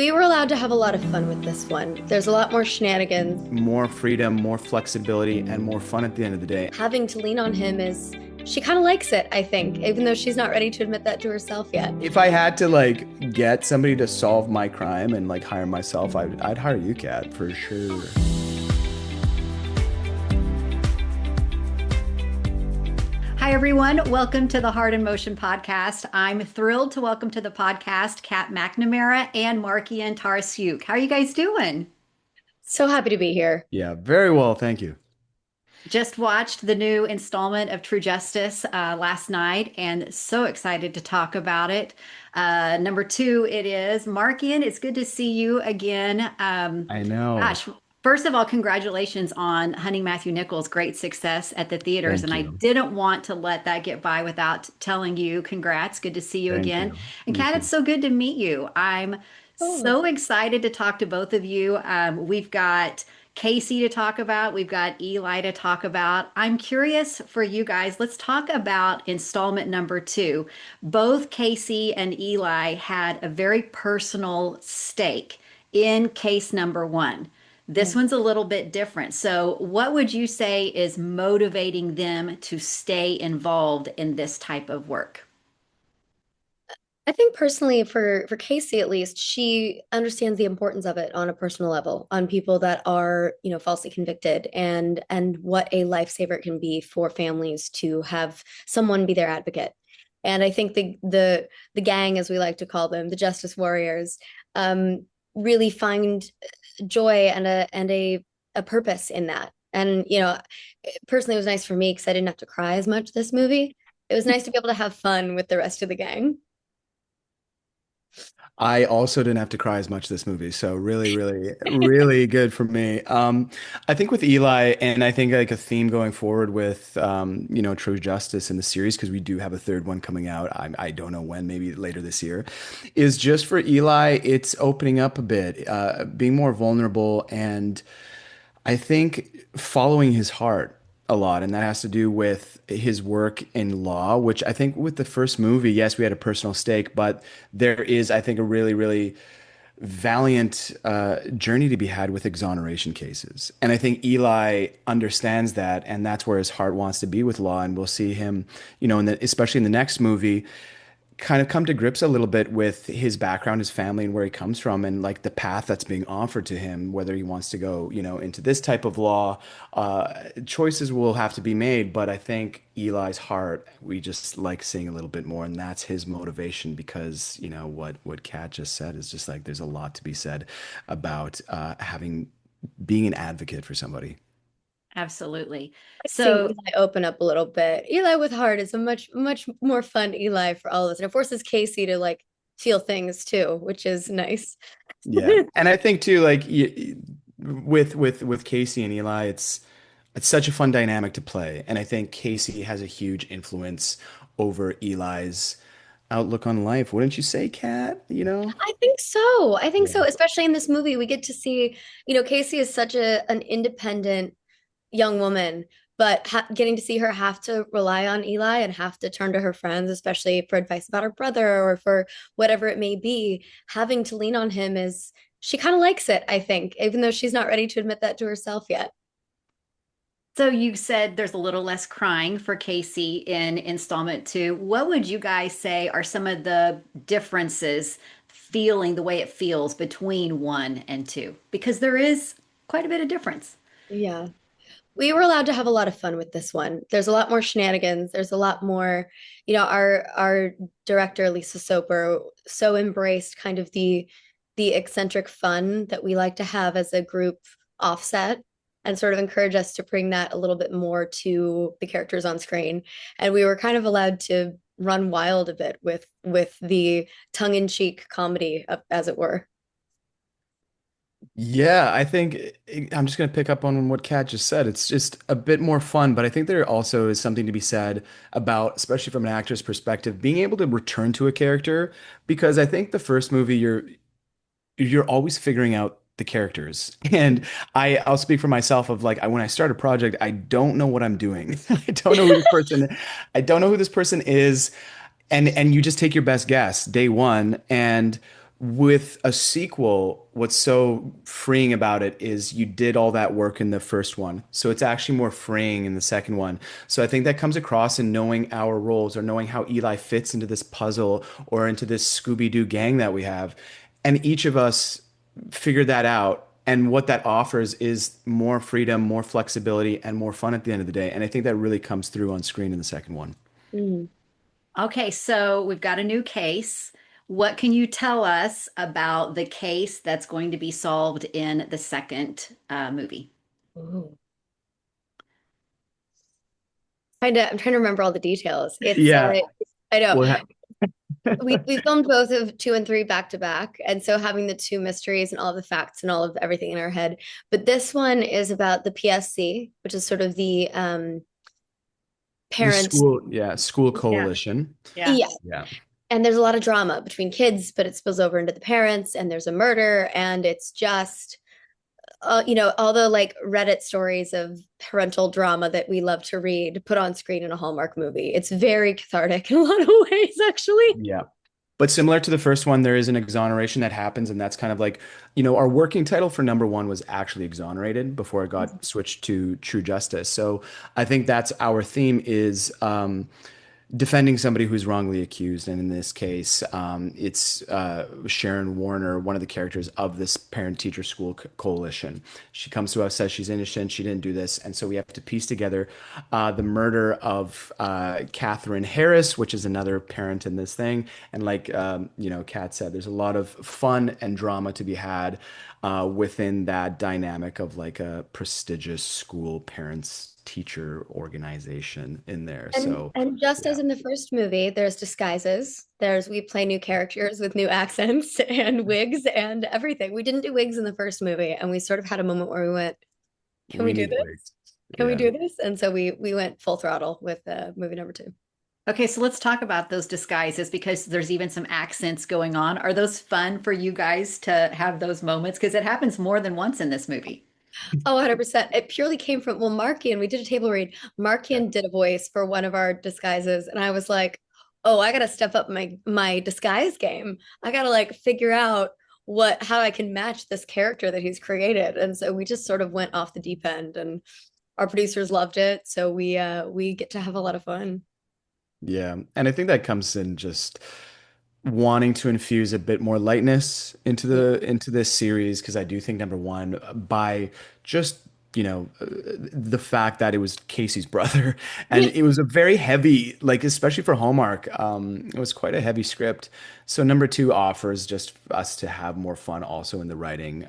We were allowed to have a lot of fun with this one. There's a lot more shenanigans. More freedom, more flexibility, and more fun at the end of the day. Having to lean on him is, she kind of likes it, I think, even though she's not ready to admit that to herself yet. If I had to get somebody to solve my crime and hire myself, I'd hire you, Kat, for sure. Hi, everyone. Welcome to the Heart in Motion podcast. I'm thrilled to welcome to the podcast Kat McNamara and Markian Tarasiuk. How are you guys doing? So happy to be here. Yeah, very well, thank you. Just watched the new installment of True Justice last night and so excited to talk about it. Number two, it is. Markian, it's good to see you again. I know. Gosh, first of all, congratulations on Hunting Matthew Nichols' great success at the theaters. Thank And I you. didn't want to let that get by without telling you congrats. Good to see you Thank again. you. And You Kat, it's too. so good to meet you. I'm Oh, so excited to talk to both of you. We've got Casey to talk about, we've got Eli to talk about. I'm curious for you guys. Let's talk about installment number two. Both Casey and Eli had a very personal stake in case number one. yeah. This one's a little bit different. So, what would you say is motivating them to stay involved in this type of work? I think personally for Casey at least, she understands the importance of it on a personal level, on people that are, falsely convicted and what a lifesaver it can be for families to have someone be their advocate. And I think the gang, as we like to call them, the Justice Warriors, really find joy and a purpose in that. And personally, it was nice for me because I didn't have to cry as much this movie. It was nice to be able to have fun with the rest of the gang. I also didn't have to cry as much this movie, so really, really, really good for me. I think with Eli, and I think like a theme going forward with True Justice in the series, because we do have a third one coming out. I don't know when, maybe later this year, is just for Eli, it's opening up a bit, being more vulnerable, and I think following his heart a lot, and that has to do with his work in law, which I think with the first movie, yes, we had a personal stake, but there is, I think, a really, really valiant journey to be had with exoneration cases. And I think Eli understands that, and that's where his heart wants to be with law. And we'll see him, especially in the next movie, kind of come to grips a little bit with his background, his family, and where he comes from, and like the path that's being offered to him, whether he wants to go, into this type of law. Choices will have to be made, but I think Eli's heart, we just like seeing a little bit more, and that's his motivation because, what Kat just said is just like there's a lot to be said about having being an advocate for somebody. Absolutely. Like seeing So, Eli open up a little bit. Eli with heart is a much more fun Eli for all of us. And it forces Casey to like feel things too, which is nice. Yeah. And I think too, with Casey and Eli, it's such a fun dynamic to play. And I think Casey has a huge influence over Eli's outlook on life. Wouldn't you say, Kat? I think so. I think Yeah. so. Especially in this movie, we get to see, Casey is such an independent young woman, but getting to see her have to rely on Eli and have to turn to her friends, especially for advice about her brother or for whatever it may be, having to lean on him is, she kind of likes it, I think, even though she's not ready to admit that to herself yet. so you said there's a little less crying for Casey in installment two. What would you guys say are some of the differences feeling the way it feels between one and two? Because there is quite a bit of difference. Yeah. We were allowed to have a lot of fun with this one. There's a lot more shenanigans. There's a lot more, our director, Lisa Soper, so embraced kind of the eccentric fun that we like to have as a group offset and sort of encourage us to bring that a little bit more to the characters on screen. And we were kind of allowed to run wild a bit with the tongue-in-cheek comedy, as it were. Yeah, I think I'm just going to pick up on what Kat just said. It's just a bit more fun, but I think there also is something to be said about, especially from an actor's perspective, being able to return to a character because I think the first movie you're always figuring out the characters. And I'll speak for myself of when I start a project, I don't know what I'm doing. I don't know who this person is, and you just take your best guess day one. And with a sequel, what's so freeing about it is you did all that work in the first one. So it's actually more freeing in the second one. So I think that comes across in knowing our roles or knowing how Eli fits into this puzzle or into this Scooby-Doo gang that we have. And each of us figured that out. And what that offers is more freedom, more flexibility, and more fun at the end of the day. And I think that really comes through on screen in the second one. Mm. Okay, so we've got a new case. What can you tell us about the case that's going to be solved in the second movie? Ooh. I'm trying to remember all the details. Yeah. I know. Well, We filmed both of two and three back to back, and so having the two mysteries and all of the facts and all of everything in our head. But this one is about the PSC, which is sort of the the parents. school, yeah, school Yeah, coalition. yeah. Yeah, Yeah. and there's a lot of drama between kids, but it spills over into the parents, and there's a murder, and it's just all the like Reddit stories of parental drama that we love to read put on screen in a Hallmark movie. It's very cathartic in a lot of ways, actually. Yeah. But similar to the first one, there is an exoneration that happens, and that's kind of like, our working title for number one was actually exonerated before it got switched to True Justice. So I think that's our theme is defending somebody who's wrongly accused. And in this case, it's Sharon Warner, one of the characters of this parent-teacher school coalition. She comes to us, says she's innocent, she didn't do this, and so we have to piece together the murder of Catherine Harris, which is another parent in this thing. And like Kat said, there's a lot of fun and drama to be had within that dynamic of like a prestigious school parents teacher organization in there. So And just yeah, as in the first movie, there's disguises. We play new characters with new accents and wigs and everything. We didn't do wigs in the first movie, and we sort of had a moment where we went, "Can we we do need this? wigs. Can we Yeah. do this?" And so we went full throttle with movie number two. Okay, so let's talk about those disguises because there's even some accents going on. Are those fun for you guys to have those moments? Because it happens more than once in this movie. Oh, 100%. It purely came from, well, Markian, we did a table read. Yeah. Markian did a voice for one of our disguises, and I was like, "Oh, I gotta step up my disguise game. I gotta like figure out how I can match this character that he's created." And so we just sort of went off the deep end, and our producers loved it. So we get to have a lot of fun. Yeah. And I think that comes in just wanting to infuse a bit more lightness Yeah. into this series because I do think number one by just the fact that it was Casey's brother and Yeah. it was a very heavy like especially for Hallmark it was quite a heavy script. So number two offers just us to have more fun also in the writing.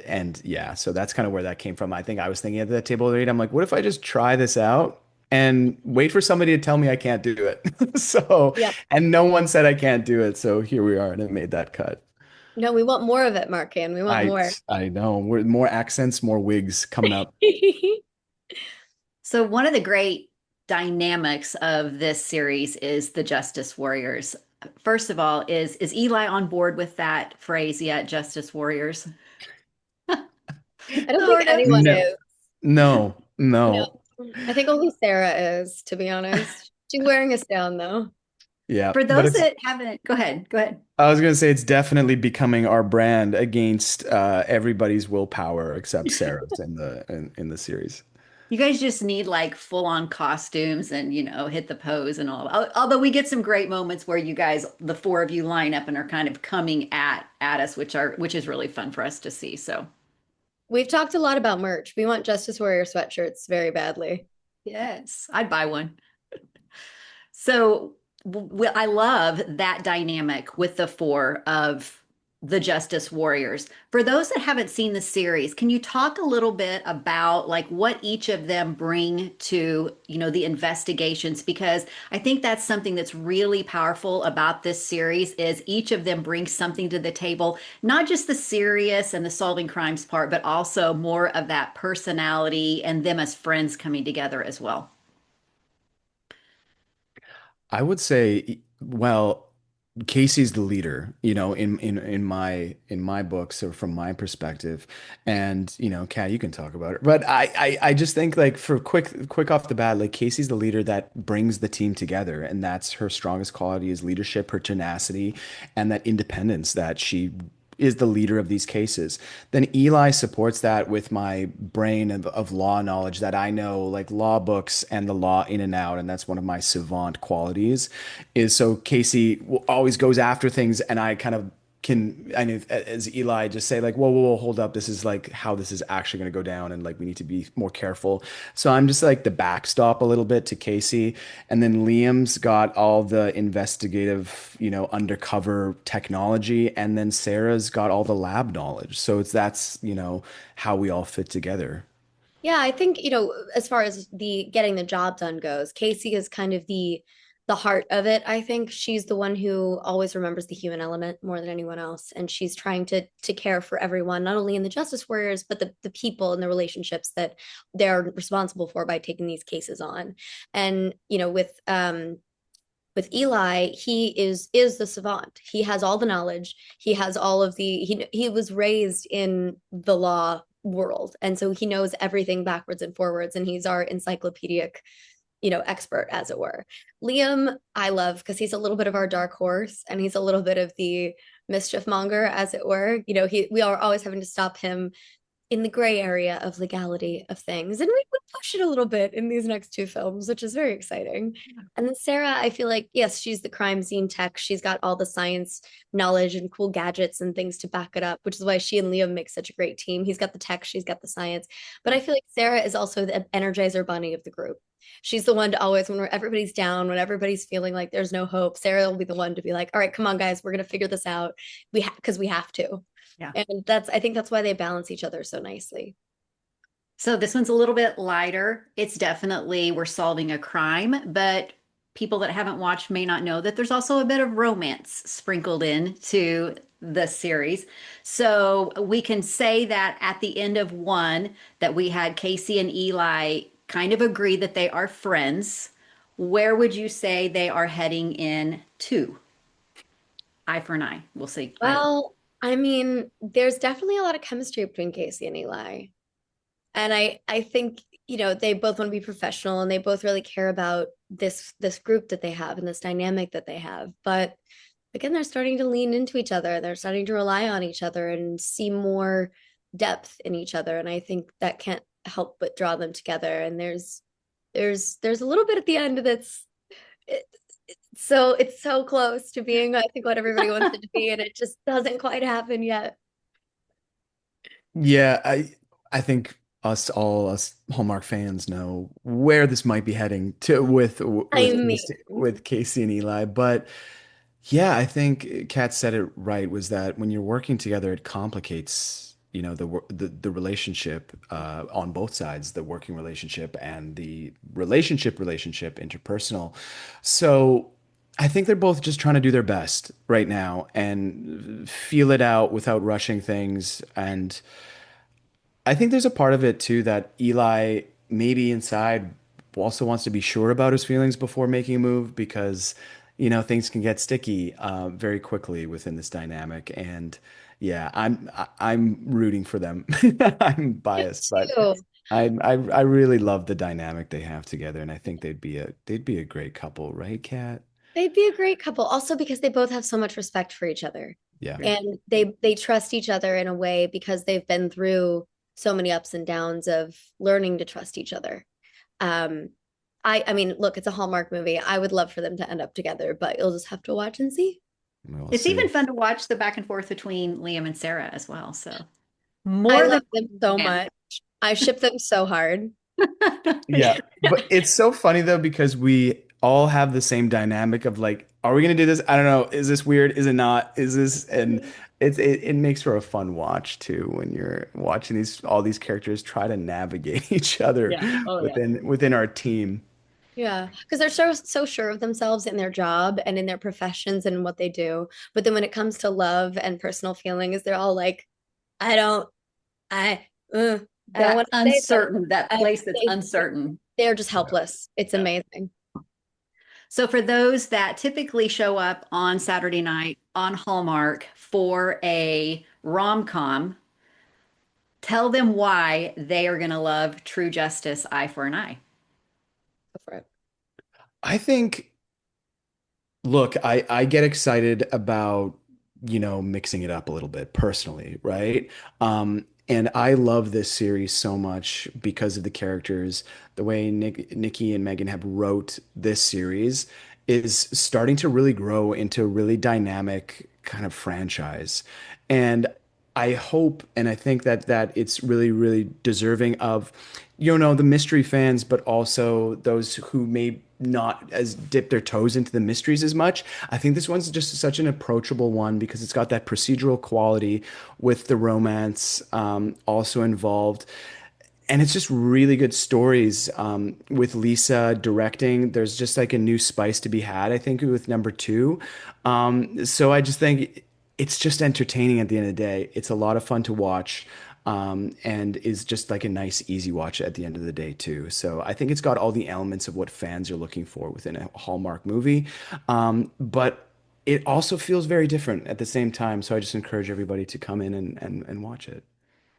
And yeah, so that's kind of where that came from. I think I was thinking at that table read, I'm like, what if I just try this out and wait for somebody to tell me I can't do it? So, Yeah. and no one said I can't do it. So here we are, and it made that cut. No, we want more of it, Markian. We want I more. I know. We're more accents, more wigs coming up. So, one of the great dynamics of this series is the Justice Warriors. First of all, is Eli on board with that phrase yet, Justice Warriors? I don't think Sort of. anyone No, is. no, No, no. I think only Sarah is, to be honest. She's wearing us down though. Yeah, For but those it's that haven't, go ahead, go ahead. I was gonna say it's definitely becoming our brand against everybody's willpower except Sarah's in the series. You guys just need like full on costumes and, hit the pose and all. Although we get some great moments where you guys, the four of you line up and are kind of coming at us, which is really fun for us to see. So, We've talked a lot about merch. We want Justice Warrior sweatshirts very badly. yes, I'd buy one. So I love that dynamic with the four of the Justice Warriors. For those that haven't seen the series, can you talk a little bit about like what each of them bring to, the investigations? Because I think that's something that's really powerful about this series is each of them brings something to the table, not just the serious and the solving crimes part, but also more of that personality and them as friends coming together as well. I would say, well. Casey's the leader, in my books or from my perspective. And, Kat, you can talk about it. But I just think like for quick off the bat, like Casey's the leader that brings the team together. And that's her strongest quality is leadership, her tenacity, and that independence that she is the leader of these cases. Then Eli supports that with my brain of law knowledge that I know like law books and the law in and out. And that's one of my savant qualities is so Casey always goes after things and I kind of I know as Eli just say like, whoa, hold up. This is like how this is actually going to go down. And like, we need to be more careful. So I'm just like the backstop a little bit to Casey. And then Liam's got all the investigative, undercover technology. And then Sarah's got all the lab knowledge. So that's, how we all fit together. Yeah, I think, as far as the getting the job done goes, Casey is kind of the heart of it. I think she's the one who always remembers the human element more than anyone else. And she's trying to care for everyone, not only in the Justice Warriors, but the people and the relationships that they're responsible for by taking these cases on. And, with Eli, he is the savant. He has all the knowledge. He has all of he was raised in the law world, and so he knows everything backwards and forwards, and he's our encyclopedic, expert, as it were. Liam, I love because he's a little bit of our dark horse, and he's a little bit of the mischief monger, as it were. We are always having to stop him in the gray area of legality of things. And we push it a little bit in these next two films, which is very exciting. And then Sarah, I feel like, yes, she's the crime scene tech. She's got all the science knowledge and cool gadgets and things to back it up, which is why she and Liam make such a great team. He's got the tech, she's got the science. But I feel like Sarah is also the energizer bunny of the group. She's the one to always, when everybody's down, when everybody's feeling like there's no hope, Sarah will be the one to be like, all right, come on, guys, we're going to figure this out. Because we have to. Yeah. And I think that's why they balance each other so nicely. So this one's a little bit lighter. It's definitely we're solving a crime, but people that haven't watched may not know that there's also a bit of romance sprinkled in to the series. So we can say that at the end of one that we had Casey and Eli kind of agree that they are friends. Where would you say they are heading in to? Eye for an eye. We'll see. Well, I mean, there's definitely a lot of chemistry between Casey and Eli. And I think, they both want to be professional and they both really care about this group that they have and this dynamic that they have. But again, they're starting to lean into each other. They're starting to rely on each other and see more depth in each other. And I think that can't help but draw them together. And there's a little bit at the end that's it, it's so close to being, I think, what everybody wants it to be, and it just doesn't quite happen yet. Yeah, I think all us Hallmark fans know where this might be heading to I mean, with Casey and Eli. But yeah, I think Kat said it right, was that when you're working together, it complicates, the relationship on both sides, the working relationship and the relationship interpersonal. So I think they're both just trying to do their best right now and feel it out without rushing things. And I think there's a part of it too that Eli maybe inside also wants to be sure about his feelings before making a move because, things can get sticky very quickly within this dynamic. And yeah, I'm rooting for them. I'm me biased, but too. I really love the dynamic they have together, and I think they'd be a great couple, right, Kat? They'd be a great couple, also because they both have so much respect for each other, Yeah. and they trust each other in a way because they've been through so many ups and downs of learning to trust each other. Um, I mean, look, it's a Hallmark movie. I would love for them to end up together, but you'll just have to watch and see. We'll It's even see. fun to watch the back and forth between Liam and Sarah as well. So I more love than them so man. much. I ship them so hard. Yeah, but it's so funny though because we all have the same dynamic of like, are we gonna do this? I don't know. Is this weird? Is it not? Is this? And it makes for a fun watch too when you're watching all these characters try to navigate each other Yeah. Oh yeah. within our team. Yeah, because they're so sure of themselves in their job and in their professions and what they do. But then when it comes to love and personal feelings, they're all like, I don't, I, I don't That want to say, but uncertain, that I, place that's they, uncertain. they're just helpless. It's Yeah. amazing. So for those that typically show up on Saturday night on Hallmark for a rom-com, tell them why they are going to love True Justice, Eye for an Eye. Go for it. I think, look, I get excited about, mixing it up a little bit personally, right? And I love this series so much because of the characters, the way Nikki and Megan have wrote this series is starting to really grow into a really dynamic kind of franchise. And I hope and I think that it's really, really deserving of, the mystery fans, but also those who may not as dip their toes into the mysteries as much. I think this one's just such an approachable one because it's got that procedural quality with the romance also involved. And it's just really good stories with Lisa directing. There's just like a new spice to be had, I think, with number two. So I just think it's just entertaining at the end of the day. It's a lot of fun to watch and is just like a nice, easy watch at the end of the day, too. So I think it's got all the elements of what fans are looking for within a Hallmark movie. But it also feels very different at the same time. So I just encourage everybody to come in and watch it.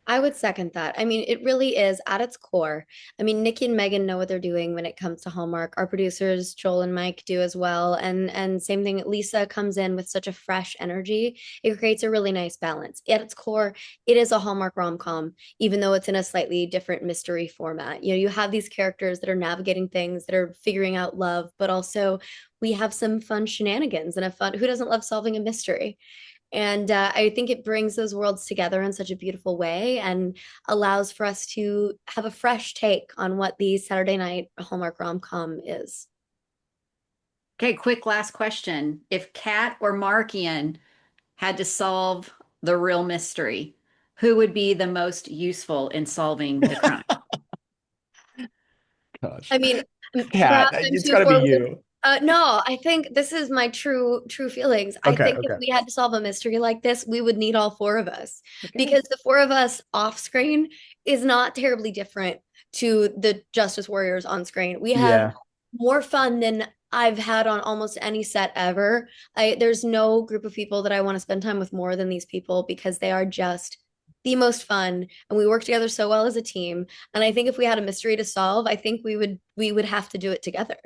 I would second that. I mean, it really is at its core. I mean, Nikki and Megan know what they're doing when it comes to Hallmark. Our producers, Joel and Mike, do as well. And same thing, Lisa comes in with such a fresh energy. It creates a really nice balance. At its core, it is a Hallmark rom-com, even though it's in a slightly different mystery format. You have these characters that are navigating things, that are figuring out love, but also we have some fun shenanigans and a fun, who doesn't love solving a mystery? And I think it brings those worlds together in such a beautiful way and allows for us to have a fresh take on what the Saturday night Hallmark rom-com is. Okay, quick last question. If Kat or Markian had to solve the real mystery, who would be the most useful in solving the crime? Gosh. I mean, Kat, perhaps I'm it's too got to be forward. you. No, I think this is my true feelings. I Okay, think if okay. we had to solve a mystery like this, we would need all four of us Okay. because the four of us off screen is not terribly different to the Justice Warriors on screen. We have Yeah. more fun than I've had on almost any set ever. There's no group of people that I want to spend time with more than these people because they are just the most fun and we work together so well as a team. And I think if we had a mystery to solve, I think we would have to do it together.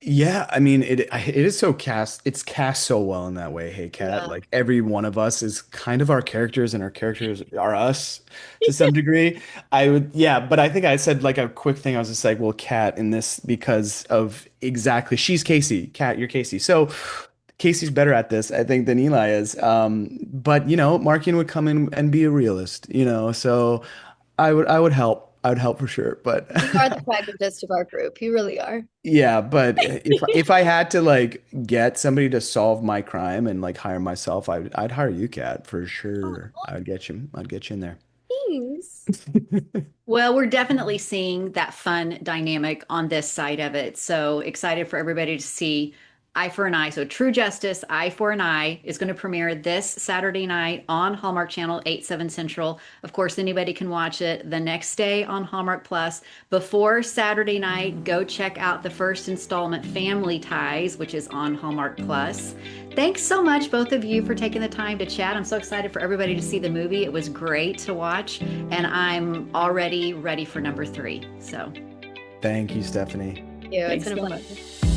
Yeah, I mean it is so cast it's cast so well in that way. Hey Kat, Yeah. like every one of us is kind of our characters and our characters are us to some degree. I would yeah, but I think I said like a quick thing. I was just like, well, Kat in this because of exactly she's Casey. Kat, you're Casey. So Casey's better at this, I think, than Eli is. But Markian would come in and be a realist, so I would help. I would help for sure. But You are the pragmatist of our group. You really are. yeah, but if I had to like get somebody to solve my crime and like hire myself, I'd hire you, Kat, for sure. Oh, I'd get you. I'd get you in there. thanks. Well, we're definitely seeing that fun dynamic on this side of it. So excited for everybody to see Eye for an Eye. So True Justice, Eye for an Eye is going to premiere this Saturday night on Hallmark Channel, 8, 7 Central. Of course, anybody can watch it the next day on Hallmark Plus. Before Saturday night, go check out the first installment, Family Ties, which is on Hallmark Plus. Thanks so much, both of you, for taking the time to chat. I'm so excited for everybody to see the movie. It was great to watch, and I'm already ready for number 3. So Thank you, Stephanie. You. It's thanks been a so pleasure. much.